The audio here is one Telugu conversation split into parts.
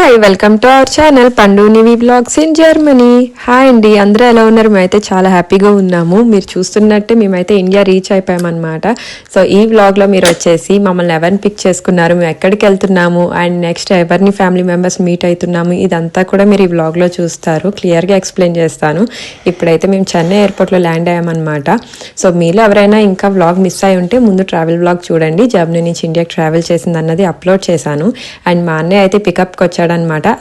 Hi, welcome to our channel పండు నివి బ్లాగ్స్ ఇన్ జర్మనీ. హాయ్ అండి, అందరూ ఎలా ఉన్నారు? మేమైతే చాలా హ్యాపీగా ఉన్నాము. మీరు చూస్తున్నట్టే మేమైతే ఇండియా రీచ్ అయిపోయామన్నమాట. సో ఈ వ్లాగ్లో మీరు వచ్చేసి మమ్మల్ని ఎవరిని పిక్ చేసుకున్నారు, మేము ఎక్కడికి వెళ్తున్నాము అండ్ నెక్స్ట్ ఎవరిని ఫ్యామిలీ మెంబర్స్ మీట్ అవుతున్నాము, ఇదంతా కూడా మీరు ఈ వ్లాగ్లో చూస్తారు. క్లియర్గా ఎక్స్ప్లెయిన్ చేస్తాను. ఇప్పుడైతే మేము చెన్నై ఎయిర్పోర్ట్లో ల్యాండ్ అయ్యామన్నమాట. సో మీలో ఎవరైనా ఇంకా వ్లాగ్ మిస్ అయి ఉంటే ముందు ట్రావెల్ వ్లాగ్ చూడండి. జర్మనీ నుంచి ఇండియాకి ట్రావెల్ చేసింది అన్నది అప్లోడ్ చేశాను. అండ్ మా అన్నయ్య అయితే పికప్కి వచ్చాడనమాట.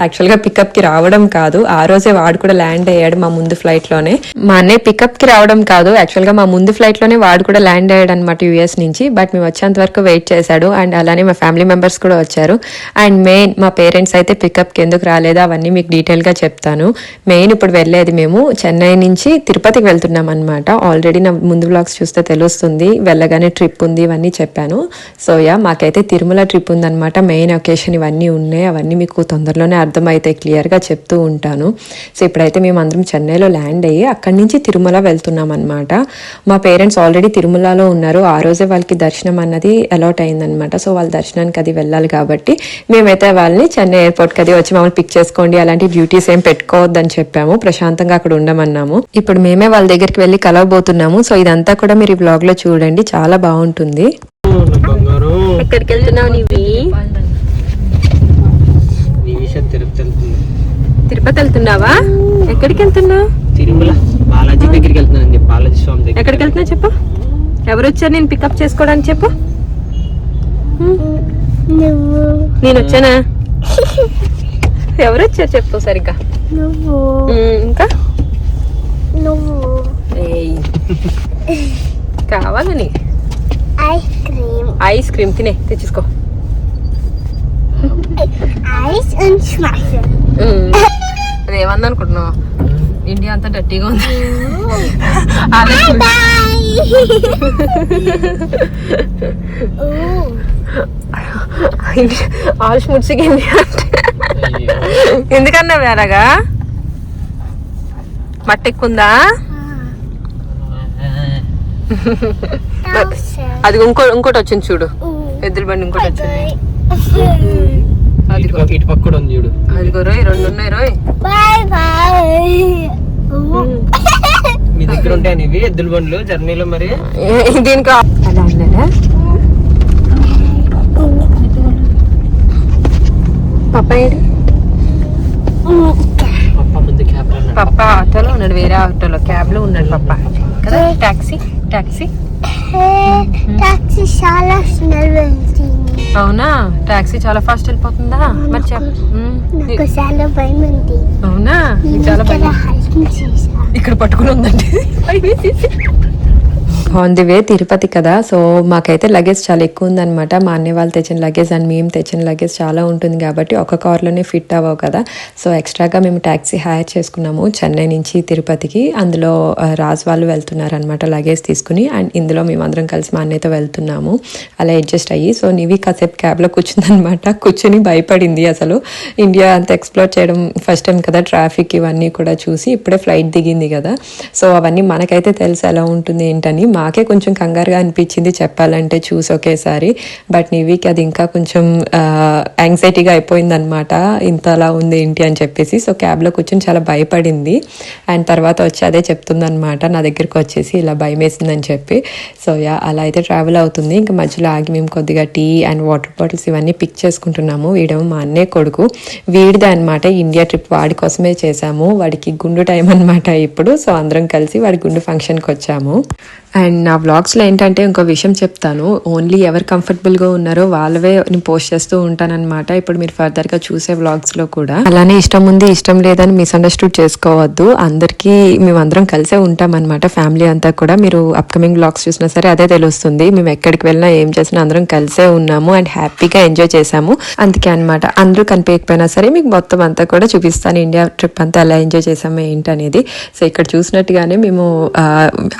యాక్చువల్గా పికప్కి రావడం కాదు, ఆ రోజే వాడు కూడా ల్యాండ్ అయ్యాడు మా ముందు ఫ్లైట్లోనే. మా అన్నయ్య పికప్కి రావడం కాదు, యాక్చువల్గా మా ముందు ఫ్లైట్లోనే వాడు కూడా ల్యాండ్ అయ్యాడు అనమాట యూఎస్ నుంచి. బట్ మేము వచ్చేంత వరకు వెయిట్ చేశాడు. అండ్ అలానే మా ఫ్యామిలీ మెంబర్స్ కూడా వచ్చారు. అండ్ మెయిన్ మా పేరెంట్స్ అయితే పికప్కి ఎందుకు రాలేదో అవన్నీ మీకు డీటెయిల్గా చెప్తాను. మెయిన్ ఇప్పుడు వెళ్ళేది మేము చెన్నై నుంచి తిరుపతికి వెళ్తున్నాం అనమాట. ఆల్రెడీ నా ముందు వ్లాగ్స్ చూస్తే తెలుస్తుంది, వెళ్ళగానే ట్రిప్ ఉంది ఇవన్నీ చెప్పాను. సో మాకైతే తిరుమల ట్రిప్ ఉందన్నమాట. మెయిన్ ఒకేషన్ ఇవన్నీ ఉన్నాయి, అవన్నీ మీకు తొందరలోనే అర్థమైతే క్లియర్గా చెప్తూ ఉంటాను. సో ఇప్పుడైతే మేము అందరం చెన్నైలో ల్యాండ్ అయ్యి అక్కడి నుంచి తిరుమల వెళ్తున్నాం అనమాట. మా పేరెంట్స్ ఆల్రెడీ తిరుమలలో ఉన్నారు. ఆ రోజే వాళ్ళకి దర్శనం అన్నది అలాట్ అయిందనమాట. సో వాళ్ళ దర్శనానికి అది వెళ్ళాలి కాబట్టి మేమైతే వాళ్ళని చెన్నై ఎయిర్పోర్ట్కి అది వచ్చి మమ్మల్ని పిక్ చేసుకోండి, అలాంటి డ్యూటీస్ ఏం పెట్టుకోవద్దని చెప్పాము. ప్రశాంతంగా అక్కడ ఉండమన్నాము. ఇప్పుడు మేమే వాళ్ళ దగ్గరికి వెళ్ళి కలవబోతున్నాము. సో ఇదంతా కూడా మీరు ఈ వ్లాగ్ లో చూడండి, చాలా బాగుంటుంది. ఎక్కడికి వెళ్తున్నావు నీవి? తిరుపతి వెళ్తున్నావా? ఎక్కడికి వెళ్తున్నావు? తిరుమల బాలాజీ దగ్గరికి వెళ్తున్నాను. బాలాజీ స్వామి దగ్గర. ఎక్కడికి వెళ్తున్నావు చెప్పు? ఎవరు వచ్చారు నేను పికప్ చేసుకోవడానికి? చెప్పు. నేను వచ్చానా? ఎవరు వచ్చారు చెప్పు సరిగ్గా. ఇంకా కావాలని ఐస్ క్రీమ్ తినే తెచ్చుకో. అదేమన్నా అనుకుంటున్నావు? ఇండియా అంతా డట్టీగా ఉంది. ఆల్ స్ముట్సిగా ఎందుకన్నా వేరగా మట్టి ఎక్కుందా? అది ఇంకోటి వచ్చింది చూడు, ఎద్దుల బండి ఇంకోటి వచ్చింది. ఇటు పక్క కూడా ఉంది చూడు. అది రోయ్, రెండు ఉన్నాయి రోయ్. మీ దగ్గర ఉంటాయి ఇవి ఎద్దుల బండ్లు జర్నీలో? మరి దీనికి అలా అన్నారా? పప్ప ఏడు? పప్ప ఆటోలో ఉన్నాడు, వేరే ఆటోలో క్యాబ్ లో ఉన్నాడు పప్ప కదా. టాక్సీ టాక్సీ చాలా స్మెల్ వెళ్తుంది. అవునా? టాక్సీ చాలా ఫాస్ట్ వెళ్ళిపోతుందా? మరి చాలా భయం ఉంది. అవునా? చాలా భయం. ఇక్కడ పట్టుకుని ఉందండి. ఆన్ ది వే తిరుపతి కదా. సో మాకైతే లగేజ్ చాలా ఎక్కువ ఉందన్నమాట. మా అన్నయ్య వాళ్ళు తెచ్చిన లగేజ్ అండ్ మేము తెచ్చిన లగేజ్ చాలా ఉంటుంది కాబట్టి ఒక కార్లోనే ఫిట్ అవ్వవు కదా. సో ఎక్స్ట్రాగా మేము ట్యాక్సీ హైర్ చేసుకున్నాము చెన్నై నుంచి తిరుపతికి. అందులో రాజు వాళ్ళు వెళ్తున్నారనమాట లగేజ్ తీసుకుని. అండ్ ఇందులో మేమందరం కలిసి మా అన్నయ్యతో వెళ్తున్నాము. అలా అడ్జస్ట్ అయ్యి సో నీవి కాసేపు క్యాబ్లో కూర్చుందనమాట. కూర్చుని భయపడింది. అసలు ఇండియా అంతా ఎక్స్ప్లోర్ చేయడం ఫస్ట్ టైం కదా, ట్రాఫిక్ ఇవన్నీ కూడా చూసి ఇప్పుడే ఫ్లైట్ దిగింది కదా. సో అవన్నీ మనకైతే తెలుసు ఎలా ఉంటుంది ఏంటని. మాకే కొంచెం కంగారుగా అనిపించింది చెప్పాలంటే చూసి ఒకేసారి. బట్ నీవికి అది ఇంకా కొంచెం యాంగ్జైటీగా అయిపోయింది అనమాట, ఇంతలా ఉంది ఏంటి అని చెప్పేసి. సో క్యాబ్లో కూర్చొని చాలా భయపడింది. అండ్ తర్వాత వచ్చి అదే చెప్తుంది అనమాట నా దగ్గరికి వచ్చేసి, ఇలా భయం వేసిందని చెప్పి. సో అలా అయితే ట్రావెల్ అవుతుంది. ఇంకా మధ్యలో ఆగి మేము కొద్దిగా టీ అండ్ వాటర్ బాటిల్స్ ఇవన్నీ పిక్ చేసుకుంటున్నాము. వీడేమో మా అన్నయ్య కొడుకు, వీడిదే అనమాట ఇండియా ట్రిప్. వాడి కోసమే చేసాము. వాడికి గుండు టైం అనమాట ఇప్పుడు. సో అందరం కలిసి వాడి గుండు ఫంక్షన్కి వచ్చాము. అండ్ నా వ్లాగ్స్లో ఏంటంటే ఇంకో విషయం చెప్తాను, ఓన్లీ ఎవరు కంఫర్టబుల్గా ఉన్నారో వాళ్ళవే నేను పోస్ట్ చేస్తూ ఉంటానన్నమాట. ఇప్పుడు మీరు ఫర్దర్గా చూసే వ్లాగ్స్లో కూడా అలానే ఇష్టం ఉంది ఇష్టం లేదని మిస్అండర్స్టూడ్ చేసుకోవద్దు. అందరికీ మేమందరం కలిసే ఉంటామన్నమాట, ఫ్యామిలీ అంతా కూడా. మీరు అప్కమింగ్ వ్లాగ్స్ చూసినా సరే అదే తెలుస్తుంది. మేము ఎక్కడికి వెళ్ళినా ఏం చేసినా అందరం కలిసే ఉన్నాము అండ్ హ్యాపీగా ఎంజాయ్ చేసాము. అందుకే అనమాట అందరూ కనిపించకపోయినా సరే మీకు మొత్తం అంతా కూడా చూపిస్తాను, ఇండియా ట్రిప్ అంతా ఎలా ఎంజాయ్ చేసాము ఏంటనేది. సో ఇక్కడ చూసినట్టుగానే మేము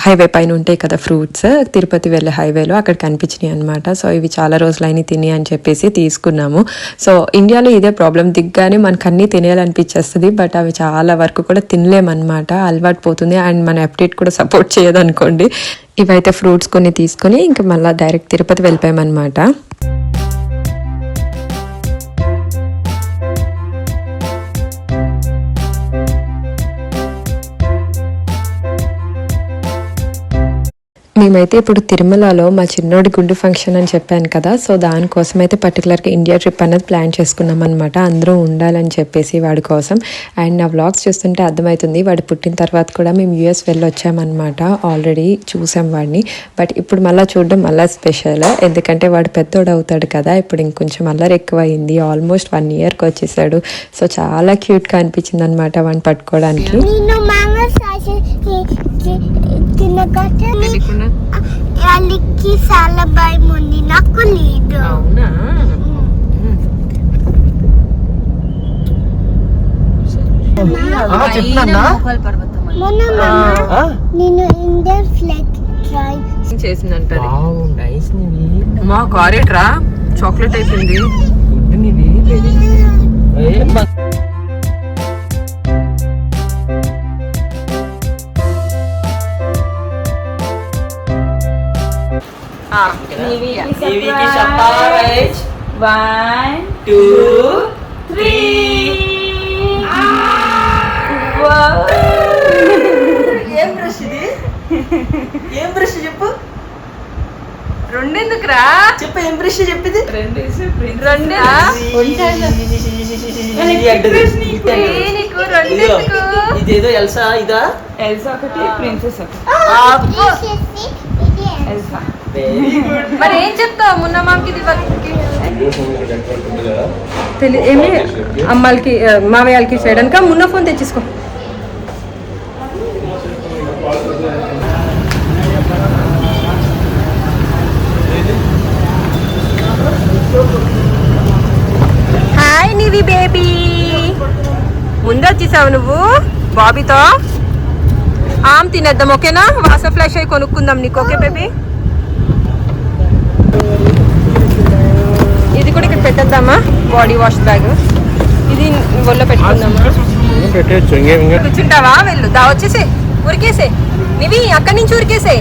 హైవే పైన ఉంటాయి కదా ఫ్రూట్స్, తిరుపతి వెళ్ళే హైవేలో అక్కడ కనిపించినాయి అనమాట. సో ఇవి చాలా రోజులైన తిని అని చెప్పేసి తీసుకున్నాము. సో ఇండియాలో ఇదే ప్రాబ్లం, దిగ్గానే మనకు అన్నీ తినేయాలనిపించేస్తుంది. బట్ అవి చాలా వరకు కూడా తినలేమన్నమాట, అలవాటు పోతుంది. అండ్ మన అప్డేట్ కూడా సపోర్ట్ చేయదు అనుకోండి. ఇవైతే ఫ్రూట్స్ కొన్ని తీసుకొని ఇంకా మళ్ళీ డైరెక్ట్ తిరుపతి వెళ్ళిపోయామన్నమాట. మేమైతే ఇప్పుడు తిరుమలలో మా చిన్నోడి గుండు ఫంక్షన్ అని చెప్పాను కదా, సో దానికోసం అయితే పర్టికులర్గా ఇండియా ట్రిప్ అనేది ప్లాన్ చేసుకున్నాం అనమాట. అందరూ ఉండాలని చెప్పేసి వాడి కోసం. అండ్ నా వ్లాగ్స్ చూస్తుంటే అర్థమవుతుంది వాడు పుట్టిన తర్వాత కూడా మేము యూఎస్ వెళ్ళి వచ్చామన్నమాట. ఆల్రెడీ చూసాం వాడిని, బట్ ఇప్పుడు మళ్ళీ చూడడం మళ్ళీ స్పెషల్. ఎందుకంటే వాడు పెద్దోడు అవుతాడు కదా, ఇప్పుడు ఇంకొంచెం అల్లరి ఎక్కువ అయింది. ఆల్మోస్ట్ 1 yearకి వచ్చేసాడు. సో చాలా క్యూట్గా అనిపించింది అనమాట వాడిని పట్టుకోవడానికి. వాళ్ళకి చాలా భయం ఉంది, నాకు లేదు. అవునా? నేను ఇండియన్ ఫ్లాగ్ ట్రై చేసిందంట. మా కారేట్రా చాక్లెట్ అయిపోయింది. surprise. 1, 2, 3. ఏం బ్రష్ ఇది? ఏం బ్రష్ చెప్పు. రెండెందుకురా చెప్పు, ఏం బ్రష్ చెప్పింది? ఇదేదో ఎల్సా, ఇదా ఎల్సా ఒకటి, ప్రిన్సెస్ ఒకటి. Very good. మరి ఏం చెప్తావు మున్న మామకి ఏమి అమ్మాలకి మావయ్యాలకి చేయడానిక మున్న ఫోన్ తెచ్చేసుకో. హాయ్ నివి బేబీ, ముందు వచ్చేసావు నువ్వు బాబీతో. ఆమ్ తినేద్దాం, ఓకేనా? వాస ఫ్లాష్ అయి కొనుక్కుందాం నీకు, ఓకే బేబీ? ఇది కూడా ఇక్కడ పెట్టేద్దామా, బాడీ వాష్ బ్యాగ్. ఇది ఒళ్ళో పెట్టుకుందామా? కూర్చుంటావా? వెళ్ళు, దా వచ్చేసే, ఉరికేసే నివి, అక్కడి నుంచి ఉరికేసే.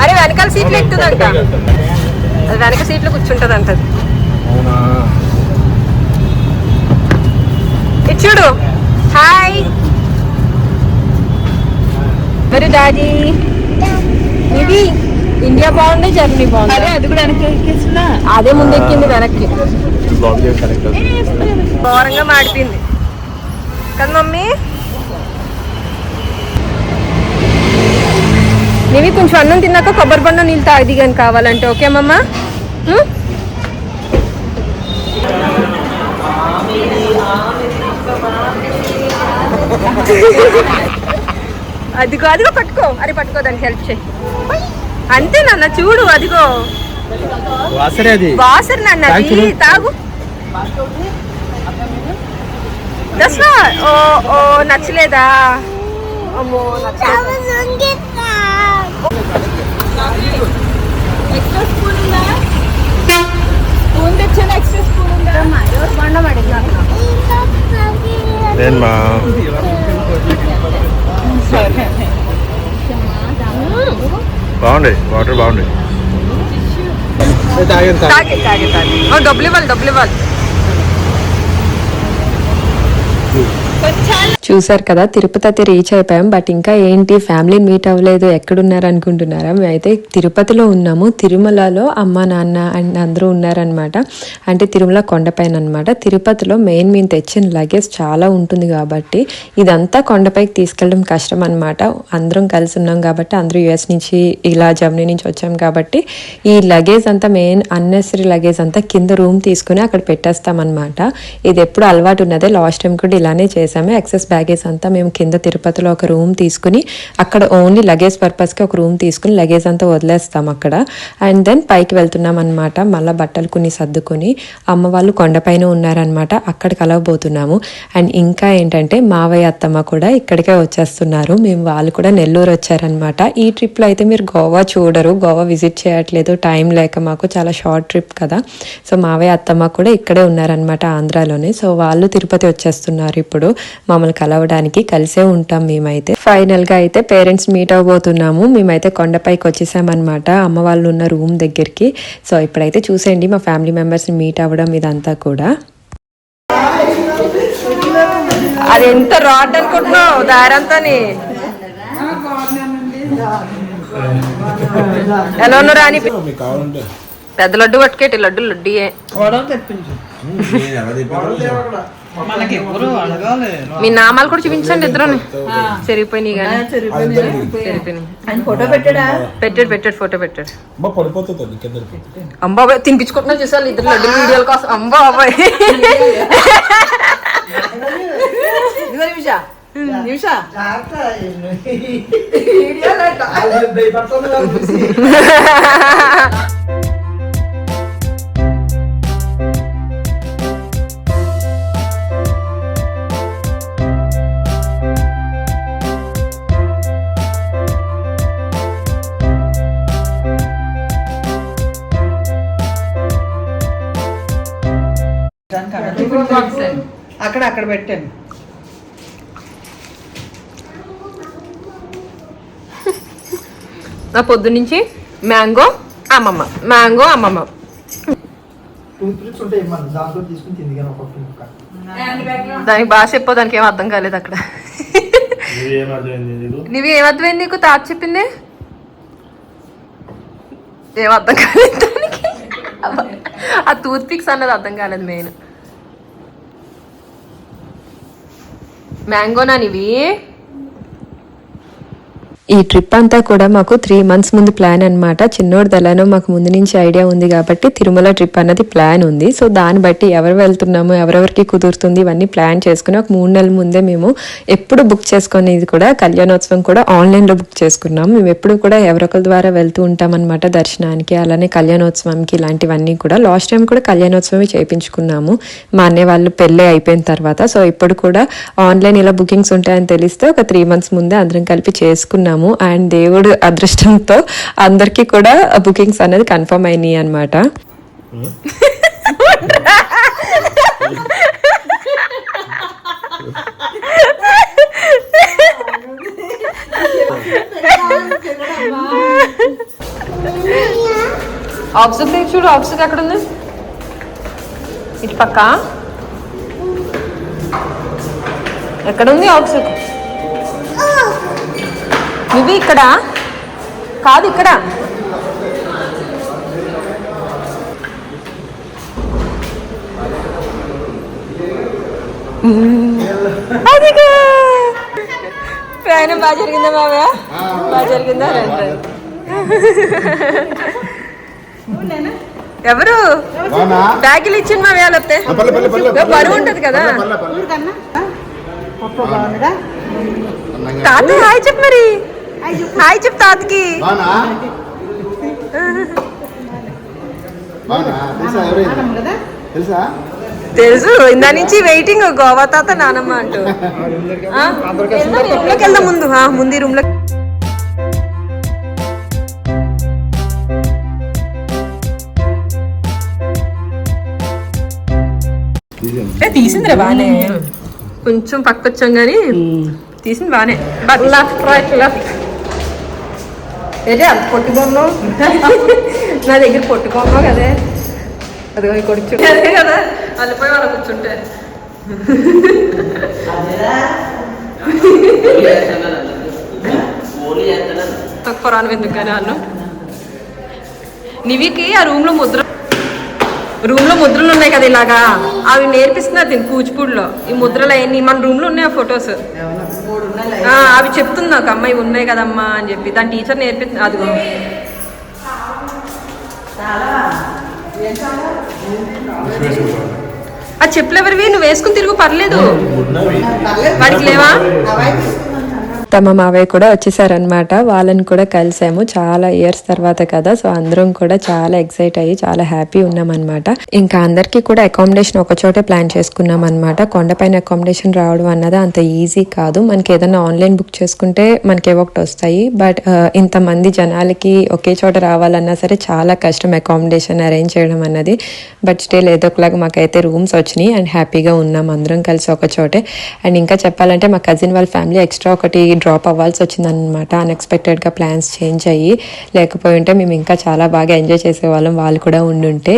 అరే వెనకాల సీట్లు ఎక్కుతుందంట, అది వెనక సీట్లు కూర్చుంటుంది అంటది. ఇటు చూడు. హాయ్ మరి డాడీ. నివి ఇండియా బాగుంది, జర్మనీ బాగుంది. అదే అది కూడా వెనక్కి ఎక్కేస్తున్నా. అదే ముందెక్కింది వెనక్కి, ఘోరంగా మాడిపోయింది కదా మమ్మీ. నీవి కొంచెం అన్నం తిన్నాక కొబ్బరి బండ నీళ్ళు తాగి కానీ కావాలంటే, ఓకే మమ్మ? అదిగో అదిగో పట్టుకో. అరే పట్టుకో, దానికి హెల్ప్ చేయి. అంతే నాన్న, చూడు అదిగో వాసర్ నాన్న, అది తాగు. దసరా ఓ ఓ నచ్చలేదా? అమ్మో నచ్చలేదు. ఎక్స్ట్రా స్పూన్ ఉందా? స్పూన్ తెచ్చాను, ఎక్స్ట్రా స్పూన్ ఉందా? బాగుంది, వాటర్ బాగుంది. డబ్బులు ఇవ్వాలి. చూసారు కదా, తిరుపతి అయితే రీచ్ అయిపోయాం. బట్ ఇంకా ఏంటి ఫ్యామిలీని మీట్ అవ్వలేదు, ఎక్కడున్నారు అనుకుంటున్నారా? మేమైతే తిరుపతిలో ఉన్నాము. తిరుమలలో అమ్మ నాన్న అండ్ అందరూ ఉన్నారనమాట. అంటే తిరుమల కొండపైన అనమాట. తిరుపతిలో మెయిన్ మేము తెచ్చిన లగేజ్ చాలా ఉంటుంది కాబట్టి ఇదంతా కొండపైకి తీసుకెళ్ళడం కష్టం అనమాట. అందరం కలిసి ఉన్నాం కాబట్టి, అందరూ యూఎస్ నుంచి ఇలా జర్మనీ నుంచి వచ్చాం కాబట్టి ఈ లగేజ్ అంతా, మెయిన్ అన్నెసరీ లగేజ్ అంతా కింద రూమ్ తీసుకుని అక్కడ పెట్టేస్తామన్నమాట. ఇది ఎప్పుడు అలవాటు ఉన్నదే, లాస్ట్ టైం కూడా ఇలానే చేసాము. ఎక్సెస్ బ్యాగేజ్ అంతా మేము కింద తిరుపతిలో ఒక రూమ్ తీసుకుని అక్కడ ఓన్లీ లగేజ్ పర్పస్కి ఒక రూమ్ తీసుకుని లగేజ్ అంతా వదిలేస్తాం అక్కడ. అండ్ దెన్ పైకి వెళ్తున్నాం అనమాట. మళ్ళీ బట్టలు కొన్ని సర్దుకొని అమ్మ వాళ్ళు కొండపైన ఉన్నారనమాట, అక్కడికి కలవబోతున్నాము. అండ్ ఇంకా ఏంటంటే మావయ్య అత్తమ్మ కూడా ఇక్కడికే వచ్చేస్తున్నారు. మేము వాళ్ళు కూడా నెల్లూరు వచ్చారనమాట. ఈ ట్రిప్లో అయితే మీరు గోవా చూడరు, గోవా విజిట్ చేయట్లేదు, టైం లేక మాకు, చాలా షార్ట్ ట్రిప్ కదా. సో మావయ్య అత్తమ్మ కూడా ఇక్కడే ఉన్నారనమాట, ఆంధ్రాలోనే. సో వాళ్ళు తిరుపతి వచ్చేస్తున్నారు ఇప్పుడు మమ్మల్ని కలవడానికి. కలిసే ఉంటాం మేమైతే. ఫైనల్ గా అయితే పేరెంట్స్ మీట్ అవబోతున్నాము. మేమైతే కొండపైకి వచ్చేసామన్నమాట, అమ్మ వాళ్ళు ఉన్న రూమ్ దగ్గరికి. సో ఇప్పుడైతే చూసేయండి మా ఫ్యామిలీ మెంబర్స్ ని మీట్ అవ్వడం ఇదంతా కూడా. అది ఎంత రాడ్ అనుకుంటున్నావు దారంతాని? ఎలా ఉన్నారా అని మీకు కావాలంటే పెద్ద లడ్డు పట్టుకేటి లడ్డు లడ్డీయే వడలు తెప్పించు నేను ఎలా తిప్పాను? మనకి ఎవరు అడగాలి మీ నామాలు కూడా చూపించండి ఇద్దరుని చెరిగిపోయినాయి కానీ చెరిగిపోయినాయి ఆయన ఫోటో పెట్టాడా పెట్టాడు ఫోటో పెట్టాడు అమ్మ పడిపోతుంది అది కింద పడిపోతుంది. అంబాబాయ్ తినిపించుకుంటున్నా చూసాను ఇద్దరు లడ్డు వీడియోల కోసం అంబాబాయ్ నిమిష అక్కడ పెట్టాను నా పొద్దు నుంచి మ్యాంగో అమ్మమ్మ దానికి బాగా చెప్పో దానికి ఏం అర్థం కాలేదు అక్కడ నువ్వు ఏం అర్థమైంది నీకు తాత చెప్పింది ఏం అర్థం కాలేదు దానికి ఆ టూత్ పిక్స్ అన్నది అర్థం కాలేదు మెయిన్ మ్యాంగోనా నీవి ఈ ట్రిప్ అంతా కూడా మాకు 3 months ముందు ప్లాన్ అనమాట. చిన్నోడు దళానో మాకు ముందు నుంచి ఐడియా ఉంది కాబట్టి తిరుమల ట్రిప్ అన్నది ప్లాన్ ఉంది. సో దాన్ని బట్టి ఎవరు వెళ్తున్నాము ఎవరెవరికి కుదురుతుంది ఇవన్నీ ప్లాన్ చేసుకుని ఒక 3 నెలల ముందే మేము ఎప్పుడు బుక్ చేసుకునేది కూడా కళ్యాణోత్సవం కూడా ఆన్లైన్లో బుక్ చేసుకున్నాము. మేము ఎప్పుడు కూడా ఎవరొకరి ద్వారా వెళ్తూ ఉంటాం అనమాట దర్శనానికి, అలానే కళ్యాణోత్సవంకి ఇలాంటివన్నీ కూడా. లాస్ట్ టైం కూడా కళ్యాణోత్సవమే చేయించుకున్నాము మా అన్నయ్య వాళ్ళు పెళ్ళి అయిపోయిన తర్వాత. సో ఇప్పుడు కూడా ఆన్లైన్ ఇలా బుకింగ్స్ ఉంటాయని తెలిస్తే ఒక 3 months ముందే అందరం కలిపి చేసుకున్నాము. అండ్ దేవుడు అదృష్టంతో అందరికి కూడా బుకింగ్స్ అనేది కన్ఫర్మ్ అయినాయి అనమాట. ఆఫ్సర్ చూడు ఆఫ్సర్ ఎక్కడ ఉంది ఇటు పక్క ఎక్కడ ఉంది ఆఫ్సర్ ఇవి ఇక్కడ కాదు ఇక్కడ అదిగా ప్రయాణం బాగా జరిగిందా మావయ్య బాగా జరిగిందా ఎవరు బ్యాగులు ఇచ్చింది మావయ్య లేకపోతే బరువు ఉంటది కదా తాత హాయ్ చెప్పు మరి హాయ్ చెప్పు తాతకి తెలుసు ఇందా నుంచి వెయిటింగ్ గోవా తాత నానమ్మ అంటూ రూమ్ లోకి వెళ్దాం ముందు రూమ్ లో తీసిందిరా బానే కొంచెం పక్క వచ్చాం కానీ తీసింది బానే లెఫ్ట్ రైట్ లెఫ్ట్ ఏదే అంత పొట్టుకున్నావు నా దగ్గర పొట్టుకున్నావు కదే అదిగో కొడుకు అదే కదా అల్లిపోయి వాళ్ళ కూర్చుంటే పొరాను ఎందుకు కానీ వాళ్ళు నివికి ఆ రూమ్లో ముద్రలు ఉన్నాయి కదా ఇలాగా అవి నేర్పిస్తున్నారు దీన్ని కూచిపూడిలో ఈ ముద్రలు అవన్నీ మన రూమ్లో ఉన్నాయి ఆ ఫొటోస్ అవి చెప్తుంది నాకు అమ్మాయి ఉన్నాయి కదమ్మా అని చెప్పి దాని టీచర్ నేర్పిస్తుంది అదిగో అది చెప్పులు ఎవరివి నువ్వు వేసుకుని తిరుగు పర్లేదు వాడికి లేవా తమ మావయ్య కూడా వచ్చేసారనమాట. వాళ్ళని కూడా కలిసాము చాలా ఇయర్స్ తర్వాత కదా. సో అందరం కూడా చాలా ఎక్సైట్ అయ్యి చాలా హ్యాపీ ఉన్నామన్నమాట. ఇంకా అందరికీ కూడా అకామిడేషన్ ఒక చోటే ప్లాన్ చేసుకున్నాం అనమాట. కొండపైన అకామిడేషన్ రావడం అన్నది అంత ఈజీ కాదు. మనకి ఏదైనా ఆన్లైన్ బుక్ చేసుకుంటే మనకి ఒకటి వస్తాయి. బట్ ఇంతమంది జనాలకి ఒకే చోట రావాలన్నా సరే చాలా కష్టం అకామిడేషన్ అరేంజ్ చేయడం అన్నది. బట్ స్టిల్ ఏదో ఒకలాగా మాకైతే రూమ్స్ వచ్చినాయి అండ్ హ్యాపీగా ఉన్నాం అందరం కలిసి ఒక చోటే. అండ్ ఇంకా చెప్పాలంటే మా కజిన్ వాళ్ళ ఫ్యామిలీ ఎక్స్ట్రా ఒకటి డ్రాప్ అవ్వాల్సి వచ్చిందనమాట. అన్ఎక్స్పెక్టెడ్గా ప్లాన్స్ చేంజ్ అయ్యి, లేకపోయి ఉంటే మేము ఇంకా చాలా బాగా ఎంజాయ్ చేసేవాళ్ళం. వాళ్ళు కూడా ఉండుంటే.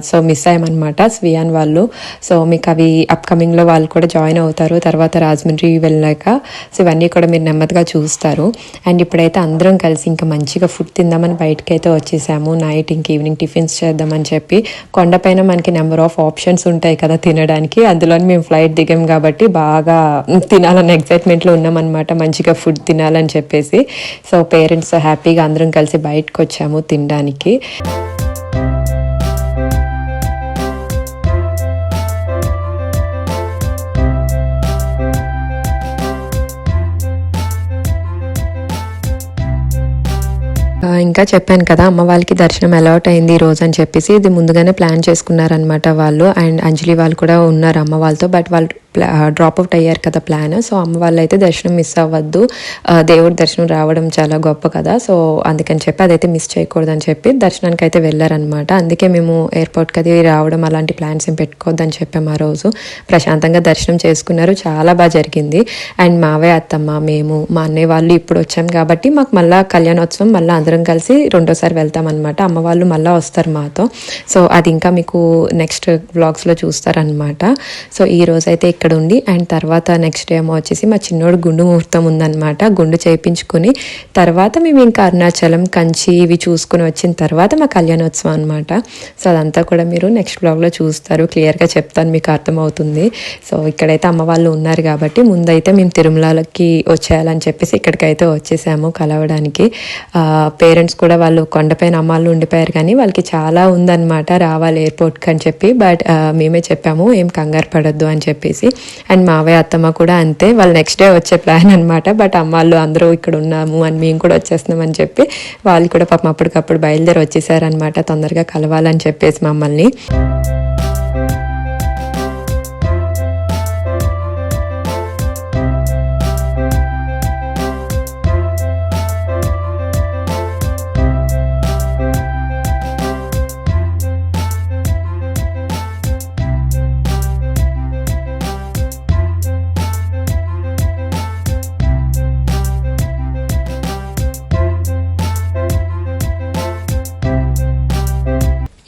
సో మిస్ అయ్యామన్నమాట స్వియాన్ వాళ్ళు. సో మీకు అవి అప్కమింగ్లో వాళ్ళు కూడా జాయిన్ అవుతారు తర్వాత రాజమండ్రి వెళ్ళాక. సో ఇవన్నీ కూడా మీరు నెమ్మదిగా చూస్తారు. అండ్ ఇప్పుడైతే అందరం కలిసి ఇంకా మంచిగా ఫుడ్ తిందామని బయటకి అయితే వచ్చేసాము. నైట్ ఇంక ఈవినింగ్ టిఫిన్స్ చేద్దామని చెప్పి. కొండపైన మనకి నెంబర్ ఆఫ్ ఆప్షన్స్ ఉంటాయి కదా తినడానికి. అందులో మేము ఫ్లైట్ దిగాం కాబట్టి బాగా తినాలన్న ఎక్సైట్మెంట్లో ఉన్నామన్నమాట, మంచిగా ఫుడ్ తినాలని చెప్పేసి. సో పేరెంట్స్ హ్యాపీగా అందరం కలిసి బయటకు వచ్చాము తినడానికి. ఇంకా చెప్పాను కదా అమ్మ వాళ్ళకి దర్శనం అలౌట్ అయింది ఈ రోజు అని చెప్పేసి. ఇది ముందుగానే ప్లాన్ చేసుకున్నారనమాట వాళ్ళు. అండ్ అంజలి వాళ్ళు కూడా ఉన్నారు అమ్మ వాళ్ళతో. బట్ వాళ్ళు డ్రాప్ అవుట్ అయ్యారు కదా ప్లాన్. సో అమ్మ వాళ్ళు అయితే దర్శనం మిస్ అవ్వద్దు, దేవుడి దర్శనం రావడం చాలా గొప్ప కదా, సో అందుకని చెప్పి అదైతే మిస్ చేయకూడదని చెప్పి దర్శనానికి అయితే వెళ్ళారనమాట. అందుకే మేము ఎయిర్పోర్ట్కి అది రావడం అలాంటి ప్లాన్స్ ఏం పెట్టుకోవద్దని చెప్పాము ఆ రోజు. ప్రశాంతంగా దర్శనం చేసుకున్నారు, చాలా బాగా జరిగింది. అండ్ మావే అత్తమ్మ, మేము, మా అన్నయ్య వాళ్ళు ఇప్పుడు వచ్చాం కాబట్టి మాకు మళ్ళీ కళ్యాణోత్సవం మళ్ళీ అందరం కలిసి రెండోసారి వెళ్తామన్నమాట. అమ్మ వాళ్ళు మళ్ళీ వస్తారు మాతో. సో అది ఇంకా మీకు నెక్స్ట్ వ్లాగ్స్లో చూస్తారనమాట. సో ఈ రోజు అయితే ఇక్కడ ఉండి అండ్ తర్వాత నెక్స్ట్ డే ఏమో వచ్చేసి మా చిన్నోడు గుండు ముహూర్తం ఉందన్నమాట. గుండు చేయించుకుని తర్వాత మేము ఇంకా అరుణాచలం, కంచి ఇవి చూసుకుని వచ్చిన తర్వాత మా కళ్యాణోత్సవం అనమాట. సో అదంతా కూడా మీరు నెక్స్ట్ బ్లాగ్లో చూస్తారు, క్లియర్గా చెప్తాను, మీకు అర్థమవుతుంది. సో ఇక్కడైతే అమ్మ వాళ్ళు ఉన్నారు కాబట్టి ముందైతే మేము తిరుమలకి వచ్చేయాలని చెప్పేసి ఇక్కడికైతే వచ్చేసాము కలవడానికి. పేరెంట్స్ కూడా వాళ్ళు కొండపైన అమ్మాళ్ళు ఉండిపోయారు కానీ వాళ్ళకి చాలా ఉందన్నమాట రావాలి ఎయిర్పోర్ట్కి అని చెప్పి. బట్ మేమే చెప్పాము ఏం కంగారు పడొద్దు అని చెప్పేసి. అండ్ మావయ్య అత్తమ్మ కూడా అంతే, వాళ్ళు నెక్స్ట్ డే వచ్చే ప్లాన్ అనమాట. బట్ అమ్మాళ్ళు అందరూ ఇక్కడ ఉన్నాము అని మేము కూడా వచ్చేస్తున్నాం అని చెప్పి వాళ్ళు కూడా పాపం అప్పటికప్పుడు బయలుదేరి వచ్చేసారనమాట తొందరగా కలవాలని చెప్పేసి మమ్మల్ని.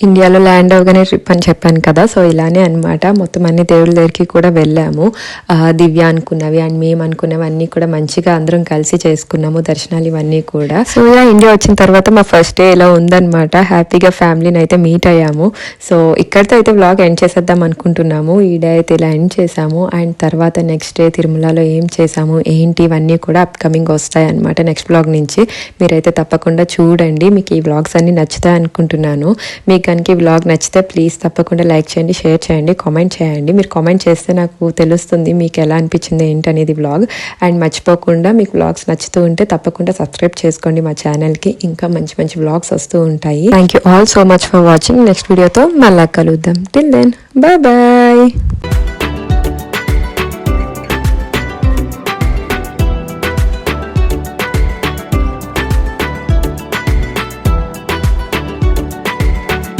ఇండియాలో ల్యాండ్ అవగానే ట్రిప్ అని చెప్పాను కదా, సో ఇలానే అనమాట. మొత్తం అన్ని దేవుళ్ళ దగ్గరికి కూడా వెళ్ళాము. దివ్య అనుకున్నవి అండ్ మేము అనుకున్నవి అన్నీ కూడా మంచిగా అందరం కలిసి చేసుకున్నాము దర్శనాలు ఇవన్నీ కూడా. సో ఇలా ఇండియా వచ్చిన తర్వాత మా ఫస్ట్ డే ఇలా ఉందన్నమాట. హ్యాపీగా ఫ్యామిలీని అయితే మీట్ అయ్యాము. సో ఇక్కడితో అయితే వ్లాగ్ ఎండ్ చేసేద్దాం అనుకుంటున్నాము. ఈ డే అయితే ఇలా ఎండ్ చేసాము. అండ్ తర్వాత నెక్స్ట్ డే తిరుమలలో ఏం చేసాము ఏంటి ఇవన్నీ కూడా అప్కమింగ్ వస్తాయి అనమాట నెక్స్ట్ వ్లాగ్ నుంచి. మీరైతే తప్పకుండా చూడండి, మీకు ఈ వ్లాగ్స్ అన్ని నచ్చుతాయి అనుకుంటున్నాను. మీకు కనుక ఈ వ్లాగ్ నచ్చితే ప్లీజ్ తప్పకుండా లైక్ చేయండి, షేర్ చేయండి, కామెంట్ చేయండి. మీరు కామెంట్ చేస్తే నాకు తెలుస్తుంది మీకు ఎలా అనిపించింది ఏంటనేది వ్లాగ్. అండ్ మర్చిపోకుండా మీకు వ్లాగ్స్ నచ్చుతూ ఉంటే తప్పకుండా సబ్స్క్రైబ్ చేసుకోండి మా ఛానల్కి. ఇంకా మంచి మంచి వ్లాగ్స్ వస్తూ ఉంటాయి. Thank you all so much for watching. Next వీడియోతో మళ్ళా కలుద్దాం. Till then bye bye.